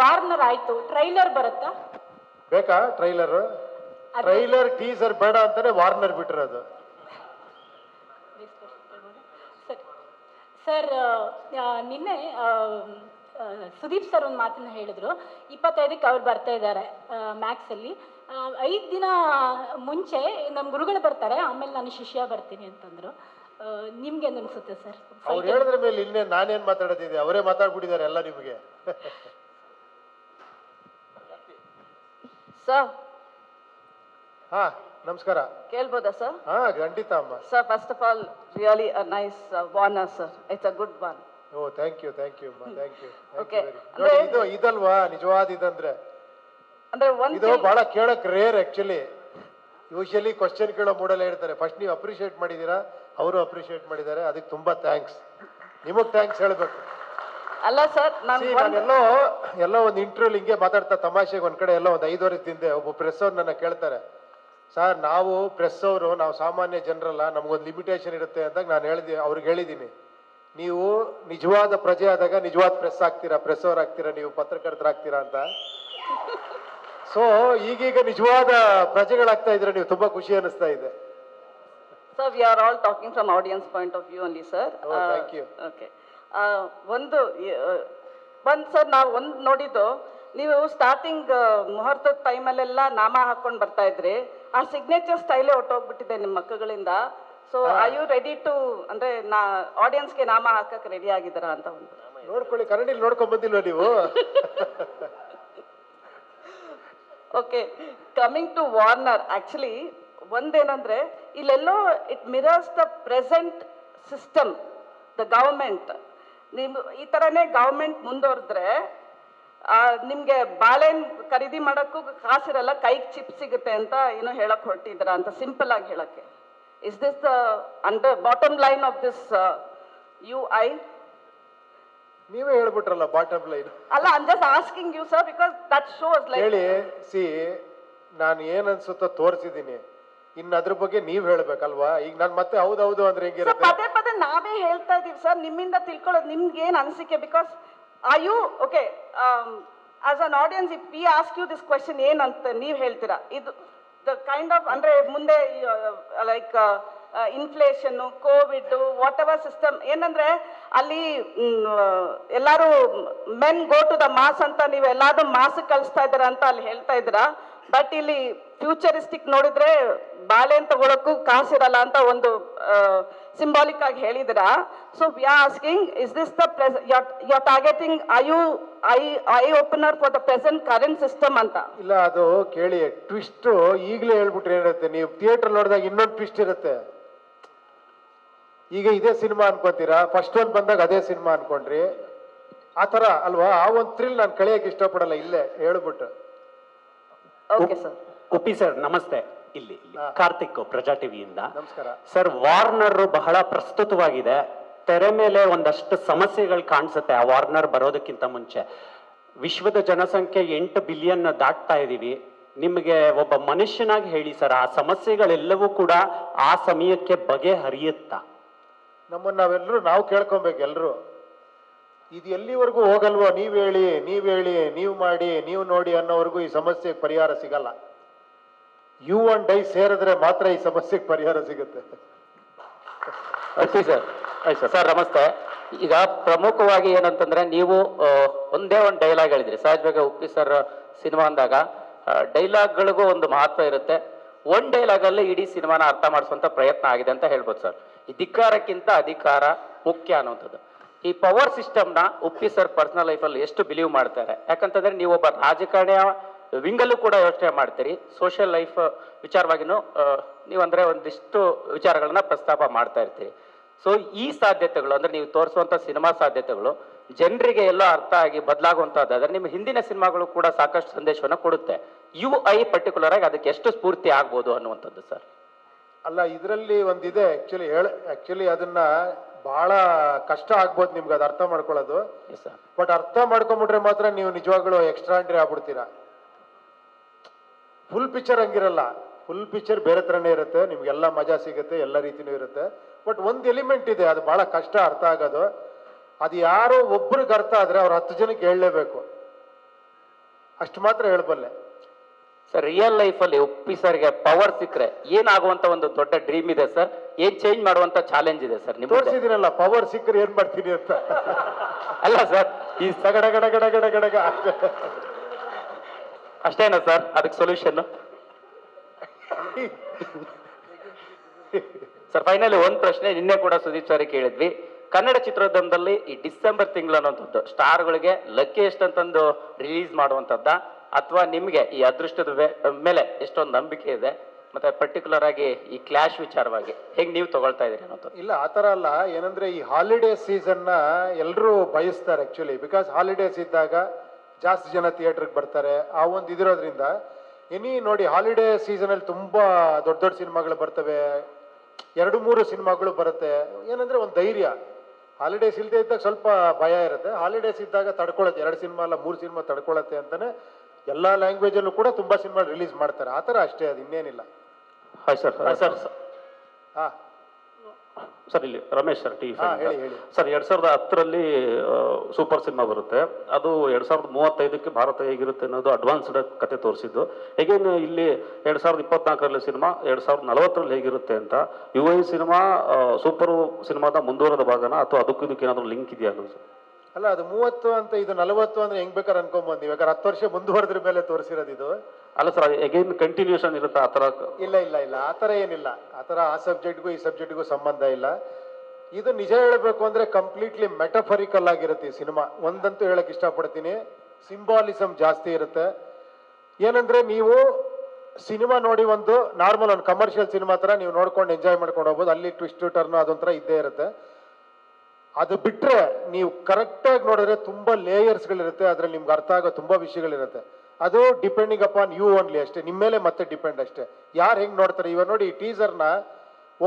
Warner ಆಯ್ತು, trailer ಬರುತ್ತಾ? ಬೇಕಾ ಟ್ರೈಲರ್? ಟ್ರೈಲರ್ ಟೀಸರ್ ಬೇಡ ಅಂತಾನೆ ವಾರ್ನರ್ ಬಿಟ್ಟಿರೋದು. ಸರ್ ಸರ್ ನಿನ್ನೆ ಸುದೀಪ್ ಸರ್ ಒಂದು ಮಾತನ್ನ ಹೇಳಿದ್ರು, 25ಕ್ಕೆ ಅವ್ರು ಬರ್ತಾ ಇದ್ದಾರೆ ಮ್ಯಾಕ್ಸಲ್ಲಿ. 5 ದಿನ ಮುಂಚೆ ನಮ್ಮ ಗುರುಗಳು ಬರ್ತಾರೆ, ಆಮೇಲೆ ನಾನು ಶಿಷ್ಯ ಬರ್ತೀನಿ ಅಂತಂದ್ರು. ನಿಮ್ಗೆ ಏನು ಅನ್ಸುತ್ತೆ ಸರ್? ಅವ್ರು ಹೇಳಿದ್ರ ಮೇಲೆ ಇನ್ನೇ ನಾನೇನ್ ಮಾತಾಡೋದಿದೆ, ಅವರೇ ಮಾತಾಡ್ಬಿಟ್ಟಿದ್ದಾರೆ ಎಲ್ಲ ನಿಮಗೆ. ಸರ್ ಹಾ ನಮಸ್ಕಾರ. ಕೇಳ್ಬೋದಾ ಸರ್? ಹಾ ಖಂಡಿತ ಅಮ್ಮ. Sir first of all really a nice warner sir, it's a good one. Oh thank you ಅಮ್ಮ, ಥ್ಯಾಂಕ್ ಯು. ಓಕೆ, ಇದು ಇದಲ್ವಾ ನಿಜವಾದ ಇದಂದ್ರೆ? ಅಂದ್ರೆ ಇದು ಬಹಳ ಕೇಳಕ್ ರೇರ್ ಆಕ್ಚುಲಿ. ಯೂಶಲಿ ಕ್ವಶನ್ ಕೇಳೋ ಮೂಡಲ್ಲ ಹೇಳ್ತಾರೆ. ಫಸ್ಟ್ ನೀವು ಅಪ್ರಿಷಿಯೇಟ್ ಮಾಡಿದೀರಾ, ಅವರು ಅಪ್ರಿಷಿಯೇಟ್ ಮಾಡಿದ್ದಾರೆ, ಅದಕ್ಕೆ ತುಂಬಾ ಥ್ಯಾಂಕ್ಸ್. ನಿಮಗ್ ಥ್ಯಾಂಕ್ಸ್ ಹೇಳ್ಬೇಕು. ಅಲ್ಲ ಸರ್, ಎಲ್ಲೋ ಒಂದು ಇಂಟರ್ವ್ಯೂ ಹಿಂಗೆ ಮಾತಾಡ್ತಾ ತಮಾಷೆಗೆ ಒಂದ್ ಕಡೆ ಎಲ್ಲ ಒಂದು 5 ವರ್ಷದ ಹಿಂದೆ ಒಬ್ಬ ಪ್ರೆಸ್ ಅವ್ರು ನನ್ನ ಕೇಳ್ತಾರೆ, ಸರ್ ನಾವು ಪ್ರೆಸ್ ಅವರು, ನಾವು ಸಾಮಾನ್ಯ ಜನರಲ್ಲ, ನಮಗೊಂದು ಲಿಮಿಟೇಷನ್ ಇರುತ್ತೆ ಅಂದಾಗ ನಾನು ಅವ್ರಿಗೆ ಹೇಳಿದ್ದೀನಿ, ನೀವು ನಿಜವಾದ ಪ್ರಜೆ ಆದಾಗ ನಿಜವಾದ ಪ್ರೆಸ್ ಆಗ್ತೀರಾ, ಪ್ರೆಸ್ ಅವ್ರು ಆಗ್ತೀರಾ, ನೀವು ಪತ್ರಕರ್ತರಾಗ್ತೀರಾ ಅಂತ. ಸೊ ಈಗೀಗ ನಿಜವಾದ ಪ್ರಜೆಗಳಾಗ್ತಾ ಇದ್ರೆ ನೀವು ತುಂಬಾ ಖುಷಿ ಅನಿಸ್ತಾ ಇದೆ. Sir we are all talking from audience point of view only sir. Thank you. Okay, ಒಂದು ಸರ್ ನಾವು ಒಂದು ನೋಡಿದ್ದು, ನೀವು ಸ್ಟಾರ್ಟಿಂಗ್ ಮುಹೂರ್ತದ ಟೈಮಲ್ಲೆಲ್ಲ ನಾಮ ಹಾಕೊಂಡು ಬರ್ತಾ ಇದ್ರಿ, ಆ ಸಿಗ್ನೇಚರ್ ಸ್ಟೈಲೇ ಹೊಟ್ಟೋಗ್ಬಿಟ್ಟಿದೆ ನಿಮ್ಮ ಮಕ್ಕಳಿಂದ. So are you ready to, ಅಂದ್ರೆ ಆಡಿಯನ್ಸ್ಗೆ ನಾಮ ಹಾಕಕ್ಕೆ ರೆಡಿ ಆಗಿದ್ದೀರಾ ಅಂತ ಒಂದು ನೋಡ್ಕೊಳ್ಳಿ. ಕನ್ನಡಿಲಿ ನೋಡ್ಕೊಂಡ್ ಬಂದಿಲ್ವ ನೀವು? Okay, coming to Warner, actually ಒಂದೇನಂದ್ರೆ ಇಲ್ಲೆಲ್ಲೋ it mirrors the present system, the government. ನೀವು ಈ ಥರನೇ ಗವರ್ಮೆಂಟ್ ಮುಂದುವರೆದ್ರೆ ನಿಮಗೆ ಬಾಳೆಹಣ್ಣು ಖರೀದಿ ಮಾಡೋಕ್ಕೂ ಕಾಸಿರಲ್ಲ, ಕೈಗೆ ಚಿಪ್ ಸಿಗುತ್ತೆ ಅಂತ ಏನೋ ಹೇಳಕ್ ಹೊರಟಿದ್ದೀರಾ ಅಂತ ಸಿಂಪಲ್ ಆಗಿ ಹೇಳಕ್ಕೆ. Is this the bottom line of this UI? ನೀವೇ ಹೇಳ್ಬಿಟ್ರಲ್ಲ ಬಾಟಮ್ ಲೈನ್. ಅಲ್ಲ, I am just asking you sir, because that shows like. ಹೇಳಿ, ನಾನು ಏನ್ ಅನ್ಸುತ್ತೋ ತೋರಿಸಿದೀನಿ, ಇನ್ನು ಅದ್ರ ಬಗ್ಗೆ ನೀವ್ ಹೇಳ್ಬೇಕಲ್ವಾ? ಈಗ ನಾನು ಮತ್ತೆ ಹೌದೌದು ಅಂದ್ರೆ ಹೆಂಗಿರುತ್ತೆ? ಪದೇ ಪದೇ ನಾವೇ ಹೇಳ್ತಾ ಇದೀವಿ ಸರ್, ನಿಮ್ಮಿಂದ ತಿಳ್ಕೊಳ್ಳೋದು ನಿಮ್ಗೆ ಏನ್ ಅನಿಸಿಕೆ? Because are you okay as an audience, if we ask you this question ಏನಂತ ನೀವು ಹೇಳ್ತೀರಾ? ಇದು ದ ಕೈಂಡ್ ಆಫ್, ಅಂದ್ರೆ ಮುಂದೆ like inflation, COVID, whatever system, ಏನಂದ್ರೆ ಅಲ್ಲಿ ಎಲ್ಲಾರು men go to the mass ಅಂತ ನೀವು ಎಲ್ಲಾದ್ರೂ ಮಾಸ್ ಕಳಿಸ್ತಾ ಇದ್ದೀರಾ ಅಂತ ಅಲ್ಲಿ ಹೇಳ್ತಾ ಇದ್ದೀರಾ. ಬಟ್ ಇಲ್ಲಿ ಫ್ಯೂಚರಿಸ್ಟಿಕ್ ನೋಡಿದ್ರೆ ಬಾಳೆಹಣ್ಣು ತಗೊಳಕ್ಕೂ ಕಾಸಿರಲ್ಲ ಅಂತ ಒಂದು ಸಿಂಬಾಲಿಕ್ ಆಗಿ ಹೇಳಿದಿರಾ. So we are asking, is this the you targeting, eye opener for the present current system ಅಂತ? ಇಲ್ಲ, ಅದು ಕೇಳಿ, ಟ್ವಿಸ್ಟ್ ಈಗಲೇ ಹೇಳ್ಬಿಟ್ರೆ ಏನಿರುತ್ತೆ, ನೀವು ಥಿಯೇಟರ್ ನೋಡಿದಾಗ ಇನ್ನೊಂದು ಟ್ವಿಸ್ಟ್ ಇರುತ್ತೆ. ಈಗ ಇದೇ ಸಿನಿಮಾ ಅನ್ಕೊಂತೀರಾ, ಫಸ್ಟ್ ಒಂದು ಬಂದಾಗ ಅದೇ ಸಿನಿಮಾ ಅನ್ಕೊಂಡ್ರಿ, ಆ ಥರ ಅಲ್ವಾ? ಆ ಒಂದು ಥ್ರಿಲ್ ನಾನು ಕಳೆಯಕ್ಕೆ ಇಷ್ಟಪಡಲ್ಲ, ಇಲ್ಲೇ ಹೇಳ್ಬಿಟ್ಟು. Okay sir. ಉಪ್ಪಿ ಸರ್ ನಮಸ್ತೆ. ಇಲ್ಲಿ ಕಾರ್ತಿಕ್, ಪ್ರಜಾ ಟಿವಿಯಿಂದ. ನಮಸ್ಕಾರ ಸರ್. ವಾರ್ನರ್ ಬಹಳ ಪ್ರಸ್ತುತವಾಗಿದೆ, ತೆರೆ ಮೇಲೆ ಒಂದಷ್ಟು ಸಮಸ್ಯೆಗಳು ಕಾಣಿಸುತ್ತೆ. ಆ ವಾರ್ನರ್ ಬರೋದಕ್ಕಿಂತ ಮುಂಚೆ ವಿಶ್ವದ ಜನಸಂಖ್ಯೆ 8 ಬಿಲಿಯನ್ ದಾಟ್ತಾ ಇದೀವಿ. ನಿಮಗೆ ಒಬ್ಬ ಮನುಷ್ಯನಾಗಿ ಹೇಳಿ ಸರ್, ಆ ಸಮಸ್ಯೆಗಳೆಲ್ಲವೂ ಕೂಡ ಆ ಸಮಯಕ್ಕೆ ಬಗೆಹರಿಯುತ್ತಾ? ನಮ್ಮನ್ನ ನಾವು ಕೇಳ್ಕೊಬೇಕು ಎಲ್ರು. ಇದು ಎಲ್ಲಿವರೆಗೂ ಹೋಗಲ್ವೋ, ನೀವ್ ಹೇಳಿ, ನೀವು ಮಾಡಿ, ನೀವು ನೋಡಿ ಅನ್ನೋವರೆಗೂ ಈ ಸಮಸ್ಯೆಗೆ ಪರಿಹಾರ ಸಿಗಲ್ಲ. ಯು ಅಂಡ್ ಐ ಸೇರಿದ್ರೆ ಮಾತ್ರ ಈ ಸಮಸ್ಯೆಗೆ ಪರಿಹಾರ ಸಿಗುತ್ತೆ. ಸರ್ ನಮಸ್ತೆ. ಈಗ ಪ್ರಮುಖವಾಗಿ ಏನಂತಂದ್ರೆ, ನೀವು ಒಂದೇ ಒಂದು ಡೈಲಾಗ್ ಹೇಳಿದ್ರಿ. ಸಹಜವಾಗಿ ಉಪ್ಪಿ ಸರ್ ಸಿನಿಮಾ ಅಂದಾಗ ಡೈಲಾಗ್ಗಳಿಗೂ ಒಂದು ಮಹತ್ವ ಇರುತ್ತೆ. ಒಂದು ಡೈಲಾಗಲ್ಲಿ ಇಡೀ ಸಿನಿಮಾನ ಅರ್ಥ ಮಾಡಿಸುವಂತ ಪ್ರಯತ್ನ ಆಗಿದೆ ಅಂತ ಹೇಳ್ಬೋದು ಸರ್. ಈ ಧಿಕ್ಕಾರಕ್ಕಿಂತ ಅಧಿಕಾರ ಮುಖ್ಯ ಅನ್ನುವಂಥದ್ದು. ಈ ಪವರ್ ಸಿಸ್ಟಮ್ನ ಉಪ್ಪಿ ಸರ್ ಪರ್ಸನಲ್ ಲೈಫಲ್ಲಿ ಎಷ್ಟು ಬಿಲೀವ್ ಮಾಡ್ತಾರೆ? ಯಾಕಂತಂದ್ರೆ ನೀವು ಒಬ್ಬ ರಾಜಕಾರಣಿಯ ವಿಂಗಲ್ಲೂ ಕೂಡ ಯೋಚನೆ ಮಾಡ್ತೀರಿ, ಸೋಷಿಯಲ್ ಲೈಫ್ ವಿಚಾರವಾಗಿನೂ ನೀವಂದ್ರೆ ಒಂದಿಷ್ಟು ವಿಚಾರಗಳನ್ನ ಪ್ರಸ್ತಾಪ ಮಾಡ್ತಾ ಇರ್ತೀರಿ. ಸೊ ಈ ಸಾಧ್ಯತೆಗಳು, ಅಂದ್ರೆ ನೀವು ತೋರಿಸುವಂತ ಸಿನಿಮಾ ಸಾಧ್ಯತೆಗಳು ಜನರಿಗೆ ಎಲ್ಲ ಅರ್ಥ ಆಗಿ ಬದಲಾಗುವಂತಹದ್ದಾದ್ರೆ ನಿಮ್ಮ ಹಿಂದಿನ ಸಿನಿಮಾಗಳು ಕೂಡ ಸಾಕಷ್ಟು ಸಂದೇಶವನ್ನು ಕೊಡುತ್ತೆ. UI ಪರ್ಟಿಕ್ಯುಲರ್ ಆಗಿ ಅದಕ್ಕೆ ಎಷ್ಟು ಸ್ಫೂರ್ತಿ ಆಗ್ಬೋದು ಅನ್ನುವಂಥದ್ದು ಸರ್? ಅಲ್ಲ, ಇದರಲ್ಲಿ ಒಂದಿದೆ ಆಕ್ಚುಲಿ ಅದನ್ನ ಬಹಳ ಕಷ್ಟ ಆಗ್ಬೋದು ನಿಮ್ಗೆ ಅದು ಅರ್ಥ ಮಾಡ್ಕೊಳ್ಳೋದು. ಬಟ್ ಅರ್ಥ ಮಾಡ್ಕೊಂಬಿಟ್ರೆ ಮಾತ್ರ ನೀವು ನಿಜವಾಗ್ಲೂ ಎಕ್ಸ್ಟ್ರಾಂಡ್ರಿ ಆಗ್ಬಿಡ್ತೀರಾ. ಫುಲ್ ಪಿಕ್ಚರ್ ಹಂಗಿರಲ್ಲ. ಫುಲ್ ಪಿಕ್ಚರ್ ಬೇರೆ ಥರನೇ ಇರುತ್ತೆ, ನಿಮ್ಗೆಲ್ಲ ಮಜಾ ಸಿಗುತ್ತೆ, ಎಲ್ಲ ರೀತಿನೂ ಇರುತ್ತೆ. ಬಟ್ ಒಂದು ಎಲಿಮೆಂಟ್ ಇದೆ, ಅದು ಬಹಳ ಕಷ್ಟ ಅರ್ಥ ಆಗೋದು. ಅದು ಯಾರೋ ಒಬ್ರಿಗೆ ಅರ್ಥ ಆದ್ರೆ ಅವ್ರು 10 ಜನಕ್ಕೆ ಹೇಳಲೇಬೇಕು. ಅಷ್ಟು ಮಾತ್ರ ಹೇಳಬಲ್ಲೆ. ಸರ್ ರಿಯಲ್ ಲೈಫಲ್ಲಿ ಉಪ್ಪಿ ಸರ್ಗೆ ಪವರ್ ಸಿಕ್ಕರೆ ಏನಾಗುವಂತ ಒಂದು ದೊಡ್ಡ ಡ್ರೀಮ್ ಇದೆ ಸರ್? ಏನ್ ಚೇಂಜ್ ಮಾಡುವಂತ ಚಾಲೆಂಜ್ ಇದೆ ಸರ್ ನಿಮ್ಗೆ? ತೋರಿಸಿದಿನಲ್ಲ ಪವರ್ ಸಿಕ್ಕರೆ ಏನ್ ಮಾಡ್ತೀನಿ ಅಂತ. ಅಲ್ಲ ಸರ್, ಈ ಸಗಡ ಗಡ ಗಡ ಗಡ ಗಡಗ ಅಷ್ಟೇನಾ ಸರ್ ಅದಕ್ಕೆ ಸೊಲ್ಯೂಷನ್? ಸರ್ ಫೈನಲಿ ಒಂದು ಪ್ರಶ್ನೆ, ನಿನ್ನೆ ಕೂಡ ಸುದೀಪ್ ಸರ್ ಕೇಳಿದ್ವಿ, ಕನ್ನಡ ಚಿತ್ರೋದ್ಯಮದಲ್ಲಿ ಈ ಡಿಸೆಂಬರ್ ತಿಂಗಳು ಅನ್ನೋಂಥದ್ದು ಸ್ಟಾರ್ಗಳಿಗೆ ಲಕ್ಕಿಯೆಸ್ಟ್ ಅಂತಂದು ರಿಲೀಸ್ ಮಾಡುವಂಥದ್ದ, ಅಥವಾ ನಿಮಗೆ ಈ ಅದೃಷ್ಟದ ಮೇಲೆ ಎಷ್ಟೊಂದು ನಂಬಿಕೆ ಇದೆ, ಮತ್ತೆ ಪರ್ಟಿಕ್ಯುಲರ್ ಆಗಿ ಈ ಕ್ಲಾಶ್ ವಿಚಾರವಾಗಿ ಹೇಗೆ ನೀವು ತಗೊಳ್ತಾ ಇದೀರಿ ಅನ್ನೋದು? ಇಲ್ಲ ಆ ಥರ ಅಲ್ಲ. ಏನಂದ್ರೆ ಈ ಹಾಲಿಡೇ ಸೀಸನ್ನ ಎಲ್ಲರೂ ಬಯಸ್ತಾರೆ ಆ್ಯಕ್ಚುಲಿ. ಬಿಕಾಸ್ ಹಾಲಿಡೇಸ್ ಇದ್ದಾಗ ಜಾಸ್ತಿ ಜನ ಥಿಯೇಟ್ರಿಗೆ ಬರ್ತಾರೆ. ಆ ಒಂದು ಇದಿರೋದ್ರಿಂದ ನೋಡಿ ಹಾಲಿಡೇ ಸೀಸನಲ್ಲಿ ತುಂಬ ದೊಡ್ಡ ದೊಡ್ಡ ಸಿನಿಮಾಗಳು ಬರ್ತವೆ, 2-3 ಸಿನಿಮಾಗಳು ಬರುತ್ತೆ. ಏನಂದ್ರೆ ಒಂದು ಧೈರ್ಯ. ಹಾಲಿಡೇಸ್ ಇಲ್ಲದೆ ಇದ್ದಾಗ ಸ್ವಲ್ಪ ಭಯ ಇರುತ್ತೆ, ಹಾಲಿಡೇಸ್ ಇದ್ದಾಗ ತಡ್ಕೊಳ್ಳುತ್ತೆ. 2 ಸಿನಿಮಾ ಅಲ್ಲ 3 ಸಿನಿಮಾ ತಡ್ಕೊಳ್ಳುತ್ತೆ ಅಂತಾನೆ ಎಲ್ಲ ಲ್ಯಾಂಗ್ವೇಜಲ್ಲೂ ಕೂಡ ತುಂಬ ಸಿನಿಮಾ ರಿಲೀಸ್ ಮಾಡ್ತಾರೆ. ಆ ಥರ ಅಷ್ಟೇ, ಅದು ಇನ್ನೇನಿಲ್ಲ. Hi sir. ಸರ್ ಹಾಂ ಸರ್ ಇಲ್ಲಿ ರಮೇಶ್ ಸರ್ ಟಿ ಹೇಳಿ ಹೇಳಿ. ಸರ್ 2010ರಲ್ಲಿ ಸೂಪರ್ ಸಿನಿಮಾ ಬರುತ್ತೆ, ಅದು 2035ಕ್ಕೆ ಭಾರತ ಹೇಗಿರುತ್ತೆ ಅನ್ನೋದು ಅಡ್ವಾನ್ಸ್ಡ್ ಕತೆ ತೋರಿಸಿದ್ದು. ಹೇಗೇನು ಇಲ್ಲಿ 2024ರಲ್ಲಿ ಸಿನಿಮಾ 2040ರಲ್ಲಿ ಹೇಗಿರುತ್ತೆ ಅಂತ. UI ಸಿನಿಮಾ ಸೂಪರ್ ಸಿನಿಮಾದ ಮುಂದುವರೆದ ಭಾಗನ ಅಥವಾ ಅದಕ್ಕೂ ಇದಕ್ಕೆ ಏನಾದರೂ ಲಿಂಕ್ ಇದೆಯಾ ಅನ್ನೋದು ಸರ್? ಅಲ್ಲ, ಅದು 30 ಅಂತ ಇದು 40 ಅಂದ್ರೆ ಹೆಂಗ್ ಬೇಕಾದ್ರೆ ಅನ್ಕೊಂಬಂದು, ಇವಾಗ 10 ವರ್ಷ ಮುಂದುವರೆದ್ರ ಮೇಲೆ ತೋರಿಸಿರೋದು ಇದು. ಅಲ್ಲ ಸರ್, ಅಗೇನ್ ಕಂಟಿನ್ಯೂಷನ್ ಇರುತ್ತೆ ಆ ಥರ? ಇಲ್ಲ ಇಲ್ಲ ಇಲ್ಲ, ಆ ಥರ ಏನಿಲ್ಲ. ಆ ಥರ ಆ ಸಬ್ಜೆಕ್ಟ್ಗೂ ಈ ಸಬ್ಜೆಕ್ಟ್ಗೂ ಸಂಬಂಧ ಇಲ್ಲ. ಇದು ನಿಜ ಹೇಳಬೇಕು ಅಂದ್ರೆ ಕಂಪ್ಲೀಟ್ಲಿ ಮೆಟಫರಿಕಲ್ ಆಗಿರುತ್ತೆ ಈ ಸಿನಿಮಾ. ಒಂದಂತೂ ಹೇಳಕ್ ಇಷ್ಟಪಡ್ತೀನಿ, ಸಿಂಬಾಲಿಸಮ್ ಜಾಸ್ತಿ ಇರುತ್ತೆ. ಏನಂದ್ರೆ ನೀವು ಸಿನಿಮಾ ನೋಡಿ ಒಂದು ನಾರ್ಮಲ್ ಒಂದು ಕಮರ್ಷಿಯಲ್ ಸಿನಿಮಾ ಥರ ನೀವು ನೋಡ್ಕೊಂಡು ಎಂಜಾಯ್ ಮಾಡ್ಕೊಂಡು ಹೋಗ್ಬೋದು. ಅಲ್ಲಿ ಟ್ವಿಸ್ಟ್ ಟರ್ನ್ ಅದೊಂಥರ ಇದ್ದೇ ಇರುತ್ತೆ. ಅದು ಬಿಟ್ಟರೆ ನೀವು ಕರೆಕ್ಟಾಗಿ ನೋಡಿದ್ರೆ ತುಂಬ ಲೇಯರ್ಸ್ಗಳಿರುತ್ತೆ, ಅದ್ರಲ್ಲಿ ನಿಮ್ಗೆ ಅರ್ಥ ಆಗೋ ತುಂಬ ವಿಷಯಗಳಿರುತ್ತೆ. ಅದು ಡಿಪೆಂಡಿಂಗ್ ಅಪಾನ್ ಯು ಓನ್ಲಿ ಅಷ್ಟೇ, ನಿಮ್ಮ ಮೇಲೆ ಮತ್ತೆ ಡಿಪೆಂಡ್ ಅಷ್ಟೇ, ಯಾರು ಹೆಂಗೆ ನೋಡ್ತಾರೆ. ಇವಾಗ ನೋಡಿ ಈ ಟೀಸರ್ನ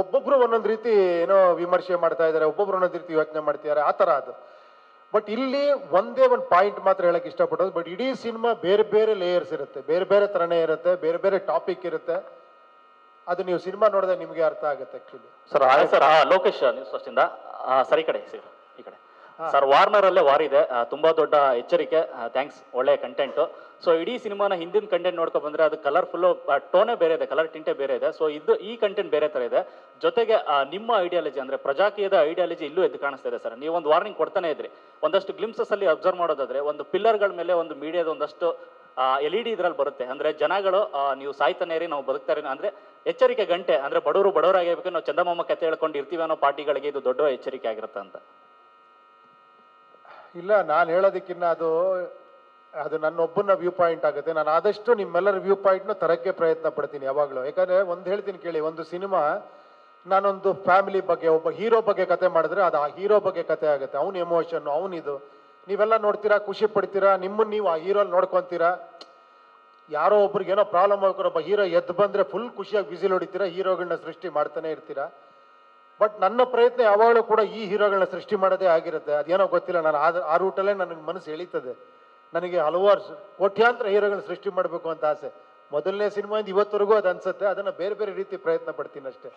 ಒಬ್ಬೊಬ್ರು ಒಂದೊಂದು ರೀತಿ ಏನೋ ವಿಮರ್ಶೆ ಮಾಡ್ತಾ ಇದ್ದಾರೆ, ಒಬ್ಬೊಬ್ರು ಒಂದೊಂದು ರೀತಿ ಯೋಚನೆ ಮಾಡ್ತಿದ್ದಾರೆ, ಆ ಥರ ಅದು. ಬಟ್ ಇಲ್ಲಿ ಒಂದೇ ಒಂದು ಪಾಯಿಂಟ್ ಮಾತ್ರ ಹೇಳಕ್ಕೆ ಇಷ್ಟಪಡೋದು, ಬಟ್ ಇಡೀ ಸಿನಿಮಾ ಬೇರೆ ಬೇರೆ ಲೇಯರ್ಸ್ ಇರುತ್ತೆ, ಬೇರೆ ಬೇರೆ ಥರನೇ ಇರುತ್ತೆ, ಬೇರೆ ಬೇರೆ ಟಾಪಿಕ್ ಇರುತ್ತೆ. ಅದು ನೀವು ಸಿನಿಮಾ ನೋಡಿದ್ರೆ ನಿಮಗೆ ಅರ್ಥ ಆಗುತ್ತೆ actually. Sir sir Lokesh news ಫಸ್ಟಿಂದ ಸರ್ ಈ ಕಡೆ ಈ ಕಡೆ ಸರ್ ವಾರ್ನರ್ ಅಲ್ಲೇ ವಾರ್ ಇದೆ, ತುಂಬಾ ದೊಡ್ಡ ಎಚ್ಚರಿಕೆ. ಥ್ಯಾಂಕ್ಸ್, ಒಳ್ಳೆ ಕಂಟೆಂಟು. ಸೊ ಇಡೀ ಸಿನಿಮಾನ ಹಿಂದಿನ ಕಂಟೆಂಟ್ ನೋಡ್ಕೊ ಬಂದ್ರೆ ಅದು ಕಲರ್ಫುಲ್ಲು, ಟೋನೇ ಬೇರೆ ಇದೆ, ಕಲರ್ ಟಿಂಟೇ ಬೇರೆ ಇದೆ. ಸೊ ಈ ಕಂಟೆಂಟ್ ಬೇರೆ ತರ ಇದೆ. ಜೊತೆಗೆ ನಿಮ್ಮ ಐಡಿಯಾಲಜಿ ಅಂದ್ರೆ ಪ್ರಜಾಕೀಯದ ಐಡಿಯಾಲಜಿ ಇಲ್ಲೂ ಎದ್ದು ಕಾಣಿಸ್ತಾ ಇದೆ ಸರ್. ನೀವು ಒಂದು ವಾರ್ನಿಂಗ್ ಕೊಡ್ತಾನೆ ಇದ್ರಿ. ಒಂದಷ್ಟು ಗ್ಲಿಮ್ಸಸ್ ಅಲ್ಲಿ ಅಬ್ಸರ್ವ್ ಮಾಡೋದಾದ್ರೆ ಒಂದು ಪಿಲ್ಲರ್ಗಳ ಮೇಲೆ ಒಂದು ಮೀಡಿಯಾದ ಒಂದಷ್ಟು LED ಇದ್ರಲ್ಲಿ ಬರುತ್ತೆ, ಅಂದ್ರೆ ಜನಗಳು ನೀವು ಸಾಯ್ತಾನೆ ಇರಿ, ನಾವು ಬದುಕ್ತಾರೆ ಅಂದ್ರೆ ಎಚ್ಚರಿಕೆ ಗಂಟೆ. ಅಂದ್ರೆ ಬಡವರಾಗಿರ್ಬೇಕು, ನಾವು ಚಂದಮಾಮ ಕತೆ ಹೇಳ್ಕೊಂಡು ಇರ್ತೀವಿ ಅನ್ನೋ ಪಾರ್ಟಿಗಳಿಗೆ ಇದು ದೊಡ್ಡ ಎಚ್ಚರಿಕೆ ಆಗಿರುತ್ತೆ ಅಂತ. ಇಲ್ಲ, ನಾನು ಹೇಳೋದಕ್ಕಿಂತ ಅದು ನನ್ನೊಬ್ಬನ ವ್ಯೂ ಪಾಯಿಂಟ್ ಆಗುತ್ತೆ. ನಾನು ಆದಷ್ಟು ನಿಮ್ಮೆಲ್ಲರ ವ್ಯೂ ಪಾಯಿಂಟ್ನ ತರಕ್ಕೆ ಪ್ರಯತ್ನ ಪಡ್ತೀನಿ ಯಾವಾಗಲೂ. ಯಾಕಂದರೆ ಒಂದು ಹೇಳ್ತೀನಿ ಕೇಳಿ, ಒಂದು ಸಿನಿಮಾ ನಾನೊಂದು ಫ್ಯಾಮಿಲಿ ಬಗ್ಗೆ ಒಬ್ಬ ಹೀರೋ ಬಗ್ಗೆ ಕತೆ ಮಾಡಿದ್ರೆ ಅದು ಆ ಹೀರೋ ಬಗ್ಗೆ ಕತೆ ಆಗುತ್ತೆ. ಅವ್ನ ಎಮೋಷನ್, ಅವನಿದು ನೀವೆಲ್ಲ ನೋಡ್ತೀರಾ, ಖುಷಿ ಪಡ್ತೀರಾ, ನಿಮ್ಮನ್ನು ನೀವು ಆ ಹೀರೋಲ್ಲಿ ನೋಡ್ಕೊತೀರಾ. ಯಾರೋ ಒಬ್ರಿಗೆ ಏನೋ ಪ್ರಾಬ್ಲಮ್ ಆಗ್ತಾರೆ, ಒಬ್ಬ ಹೀರೋ ಎದ್ದು ಬಂದರೆ ಫುಲ್ ಖುಷಿಯಾಗಿ ವಿಸಿಲ್ ಹೊಡಿತೀರಾ, ಹೀರೋಗಳನ್ನ ಸೃಷ್ಟಿ ಮಾಡ್ತಾನೆ ಇರ್ತೀರಾ. ಬಟ್ ನನ್ನ ಪ್ರಯತ್ನ ಯಾವಾಗಲೂ ಕೂಡ ಈ ಹೀರೋಗಳನ್ನ ಸೃಷ್ಟಿ ಮಾಡೋದೇ ಆಗಿರುತ್ತೆ. ಅದೇನೋ ಗೊತ್ತಿಲ್ಲ, ನಾನು ಆ ರೂಟಲ್ಲೇ ನನಗೆ ಮನಸ್ಸು ಎಳೀತದೆ. ನನಗೆ ಹಲವಾರು ಕೋಟ್ಯಾಂತರ ಹೀರೋಗಳನ್ನ ಸೃಷ್ಟಿ ಮಾಡಬೇಕು ಅಂತ ಆಸೆ. ಮೊದಲನೇ ಸಿನಿಮಾಯಿಂದ ಇವತ್ತರೆಗೂ ಅದು ಅನ್ಸುತ್ತೆ. ಅದನ್ನು ಬೇರೆ ಬೇರೆ ರೀತಿ ಪ್ರಯತ್ನ ಪಡ್ತೀನಿ ಅಷ್ಟೇ.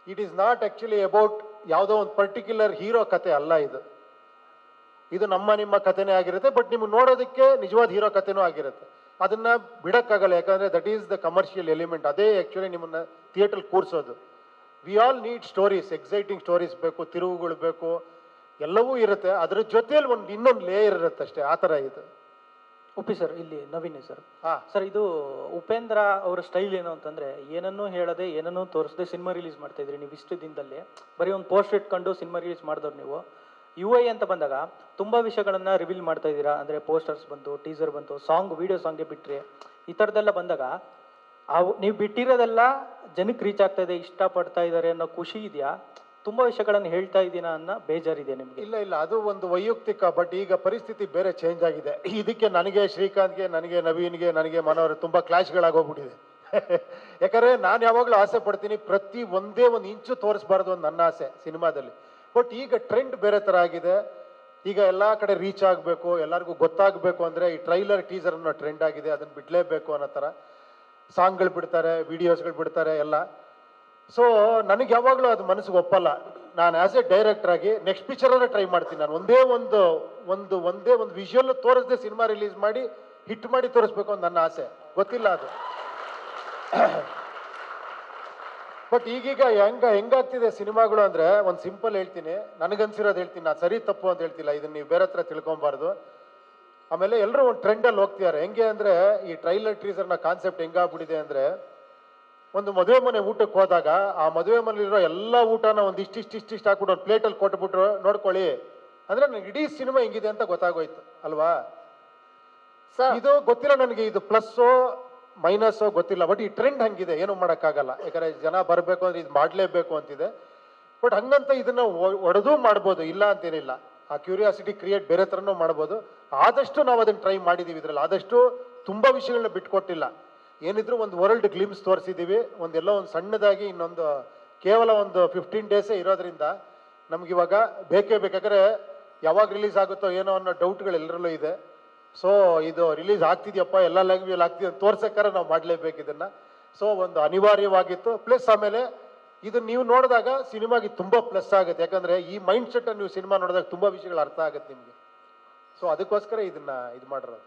It is not actually about ಯಾವುದೋ ಒಂದು ಪರ್ಟಿಕ್ಯುಲರ್ ಹೀರೋ ಕತೆ ಅಲ್ಲ ಇದು ನಿಮ್ಮ ಕಥೆನೇ ಆಗಿರುತ್ತೆ. ಬಟ್ ನಿಮ್ಗೆ ನೋಡೋದಕ್ಕೆ ನಿಜವಾದ ಹೀರೋ ಕಥೆನೂ ಆಗಿರುತ್ತೆ. ಅದನ್ನ ಬಿಡಕ್ಕಾಗಲ್ಲ, ಯಾಕಂದ್ರೆ that is the commercial element. ಅದೇ ಆ್ಯಕ್ಚುಲಿ ನಿಮ್ಮನ್ನ ಥಿಯೇಟ್ರಲ್ಲಿ ಕೂರಿಸೋದು. We all need stories, exciting stories ಬೇಕು, ತಿರುವುಗಳು ಬೇಕು, ಎಲ್ಲವೂ ಇರುತ್ತೆ. ಅದ್ರ ಜೊತೆಯಲ್ಲಿ ಇನ್ನೊಂದು ಲೇಯರ್ ಇರುತ್ತೆ ಅಷ್ಟೇ, ಆ ಥರ ಇದು. ಉಪ್ಪಿ ಸರ್, ಇಲ್ಲಿ ನವೀನ್ ಸರ್. ಹಾ ಸರ್, ಇದು ಉಪೇಂದ್ರ ಅವರ ಸ್ಟೈಲ್ ಏನು ಅಂತಂದ್ರೆ ಏನನ್ನೂ ಹೇಳದೆ ಏನನ್ನೂ ತೋರಿಸದೆ ಸಿನಿಮಾ ರಿಲೀಸ್ ಮಾಡ್ತಾ ಇದ್ರಿ ನೀವು. ಇಷ್ಟು ದಿನದಲ್ಲಿ ಬರೀ ಒಂದು ಪೋಸ್ಟ್ ಇಟ್ಕೊಂಡು ಸಿನಿಮಾ ರಿಲೀಸ್ ಮಾಡಿದವ್ರು ನೀವು. UI ಅಂತ ಬಂದಾಗ ತುಂಬ ವಿಷಯಗಳನ್ನು ರಿವೀಲ್ ಮಾಡ್ತಾ ಇದ್ದೀರಾ. ಅಂದರೆ ಪೋಸ್ಟರ್ಸ್ ಬಂತು, ಟೀಸರ್ ಬಂತು, ವಿಡಿಯೋ ಸಾಂಗ್ಗೆ ಬಿಟ್ರಿ, ಈ ಥರದ್ದೆಲ್ಲ ಬಂದಾಗ ನೀವು ಬಿಟ್ಟಿರೋದೆಲ್ಲ ಜನಕ್ಕೆ ರೀಚ್ ಆಗ್ತಾ ಇದೆ, ಇಷ್ಟಪಡ್ತಾ ಇದ್ದಾರೆ ಅನ್ನೋ ಖುಷಿ ಇದೆಯಾ? ತುಂಬ ವಿಷಯಗಳನ್ನು ಹೇಳ್ತಾ ಇದ್ದೀನಾ ಅನ್ನೋ ಬೇಜಾರಿದೆ ನಿಮಗೆ? ಇಲ್ಲ, ಅದು ಒಂದು ವೈಯಕ್ತಿಕ. ಬಟ್ ಈಗ ಪರಿಸ್ಥಿತಿ ಬೇರೆ ಚೇಂಜ್ ಆಗಿದೆ. ಇದಕ್ಕೆ ನನಗೆ ಶ್ರೀಕಾಂತ್ಗೆ, ನನಗೆ ನವೀನ್ಗೆ, ನನಗೆ ಮನೋಹರ್ ತುಂಬ ಕ್ಲಾಶ್ಗಳಾಗೋಗ್ಬಿಟ್ಟಿದೆ. ಯಾಕಂದರೆ ನಾನು ಯಾವಾಗಲೂ ಆಸೆ ಪಡ್ತೀನಿ ಪ್ರತಿ ಒಂದೇ ಒಂದು ಇಂಚು ತೋರಿಸ್ಬಾರ್ದು ಅಂತ ನನ್ನ ಆಸೆ ಸಿನಿಮಾದಲ್ಲಿ. ಬಟ್ ಈಗ ಟ್ರೆಂಡ್ ಬೇರೆ ಥರ ಆಗಿದೆ. ಈಗ ಎಲ್ಲ ಕಡೆ ರೀಚ್ ಆಗಬೇಕು, ಎಲ್ಲರಿಗೂ ಗೊತ್ತಾಗಬೇಕು ಅಂದರೆ ಈ ಟ್ರೈಲರ್ ಟೀಸರ್ ಅನ್ನೋ ಟ್ರೆಂಡ್ ಆಗಿದೆ. ಅದನ್ನು ಬಿಡಲೇಬೇಕು ಅನ್ನೋ ಥರ ಸಾಂಗ್ಗಳು ಬಿಡ್ತಾರೆ, ವಿಡಿಯೋಸ್ಗಳು ಬಿಡ್ತಾರೆ ಎಲ್ಲ. ಸೊ ನನಗೆ ಯಾವಾಗಲೂ ಅದು ಮನಸ್ಸಿಗೆ ಒಪ್ಪಲ್ಲ. ನಾನು ಆ್ಯಸ್ ಎ ಡೈರೆಕ್ಟರ್ ಆಗಿ ನೆಕ್ಸ್ಟ್ ಪಿಕ್ಚರನ್ನು ಟ್ರೈ ಮಾಡ್ತೀನಿ. ನಾನು ಒಂದೇ ಒಂದು ವಿಷುವಲ್ ತೋರಿಸದೆ ಸಿನಿಮಾ ರಿಲೀಸ್ ಮಾಡಿ ಹಿಟ್ ಮಾಡಿ ತೋರಿಸ್ಬೇಕು ಅಂತ ನನ್ನ ಆಸೆ, ಗೊತ್ತಿಲ್ಲ ಅದು. ಬಟ್ ಈಗೀಗ ಹೆಂಗಾಗ್ತಿದೆ ಸಿನಿಮಾಗಳು ಅಂದರೆ, ಒಂದು ಸಿಂಪಲ್ ಹೇಳ್ತೀನಿ, ನನಗನ್ಸಿರೋದು ಹೇಳ್ತೀನಿ, ನಾನು ಸರಿ ತಪ್ಪು ಅಂತ ಹೇಳ್ತಿಲ್ಲ, ಇದನ್ನ ನೀವು ಬೇರೆ ಹತ್ರ ತಿಳ್ಕೊಬಾರ್ದು. ಆಮೇಲೆ ಎಲ್ಲರೂ ಒಂದು ಟ್ರೆಂಡಲ್ಲಿ ಹೋಗ್ತಿದ್ದಾರೆ. ಹೆಂಗೆ ಅಂದರೆ, ಈ ಟ್ರೈಲರ್ ಟೀಸರ್ನ ಕಾನ್ಸೆಪ್ಟ್ ಹೆಂಗಾಗ್ಬಿಟ್ಟಿದೆ ಅಂದರೆ, ಒಂದು ಮದುವೆ ಮನೆ ಊಟಕ್ಕೆ ಹೋದಾಗ ಆ ಮದುವೆ ಮನೆಯಲ್ಲಿರೋ ಎಲ್ಲ ಊಟನ ಒಂದು ಇಷ್ಟಿಷ್ಟು ಹಾಕ್ಬಿಟ್ಟು ಒಂದು ಪ್ಲೇಟಲ್ಲಿ ಕೊಟ್ಬಿಟ್ರು ನೋಡ್ಕೊಳ್ಳಿ ಅಂದರೆ ನನಗೆ ಇಡೀ ಸಿನಿಮಾ ಹೆಂಗಿದೆ ಅಂತ ಗೊತ್ತಾಗೋಯ್ತು ಅಲ್ವಾ. ಇದು ಗೊತ್ತಿಲ್ಲ ನನಗೆ, ಇದು ಪ್ಲಸ್ಸೋ ಮೈನಸ್ಸೋ ಗೊತ್ತಿಲ್ಲ, ಬಟ್ ಈ ಟ್ರೆಂಡ್ ಹಂಗಿದೆ, ಏನು ಮಾಡೋಕ್ಕಾಗಲ್ಲ. ಯಾಕಂದರೆ ಜನ ಬರಬೇಕು ಅಂದರೆ ಇದು ಮಾಡಲೇಬೇಕು ಅಂತಿದೆ. ಬಟ್ ಹಂಗಂತ ಇದನ್ನು ಒಡೆದು ಮಾಡ್ಬೋದು, ಇಲ್ಲ ಅಂತೇನಿಲ್ಲ. ಆ ಕ್ಯೂರಿಯಾಸಿಟಿ ಕ್ರಿಯೇಟ್ ಬೇರೆ ಥರನೂ ಮಾಡ್ಬೋದು. ಆದಷ್ಟು ನಾವು ಅದನ್ನು ಟ್ರೈ ಮಾಡಿದ್ದೀವಿ. ಇದರಲ್ಲಿ ಆದಷ್ಟು ತುಂಬ ವಿಷಯಗಳನ್ನ ಬಿಟ್ಕೊಟ್ಟಿಲ್ಲ. ಏನಿದ್ರು ಒಂದು ವರ್ಲ್ಡ್ ಗ್ಲಿಮ್ಸ್ ತೋರಿಸಿದ್ದೀವಿ. ಒಂದೆಲ್ಲೋ ಒಂದು ಸಣ್ಣದಾಗಿ ಇನ್ನೊಂದು ಕೇವಲ ಒಂದು 15 ಡೇಸೇ ಇರೋದ್ರಿಂದ ನಮಗಿವಾಗ ಬೇಕೇ ಬೇಕಾದ್ರೆ ಯಾವಾಗ ರಿಲೀಸ್ ಆಗುತ್ತೋ ಏನೋ ಅನ್ನೋ ಡೌಟ್ಗಳು ಎಲ್ಲರಲ್ಲೂ ಇದೆ. ಸೊ ಇದು ರಿಲೀಸ್ ಆಗ್ತಿದೆಯಪ್ಪ, ಎಲ್ಲ ಲ್ಯಾಂಗ್ವೇಜ್ ಆಗ್ತಿದೆ ಅಂತ ತೋರ್ಸಕ್ಕಾರೆ ನಾವು ಮಾಡಲೇಬೇಕು ಇದನ್ನು. ಸೊ ಒಂದು ಅನಿವಾರ್ಯವಾಗಿತ್ತು. ಪ್ಲಸ್ ಆಮೇಲೆ ಇದು ನೀವು ನೋಡಿದಾಗ ಸಿನಿಮಾಗೆ ತುಂಬ ಪ್ಲಸ್ ಆಗುತ್ತೆ. ಯಾಕಂದರೆ ಈ ಮೈಂಡ್ ಸೆಟ್ಟನ್ನು ನೀವು ಸಿನಿಮಾ ನೋಡಿದಾಗ ತುಂಬ ವಿಷಯಗಳು ಅರ್ಥ ಆಗುತ್ತೆ ನಿಮಗೆ. ಸೊ ಅದಕ್ಕೋಸ್ಕರ ಇದನ್ನು ಇದು ಮಾಡಿರೋದು.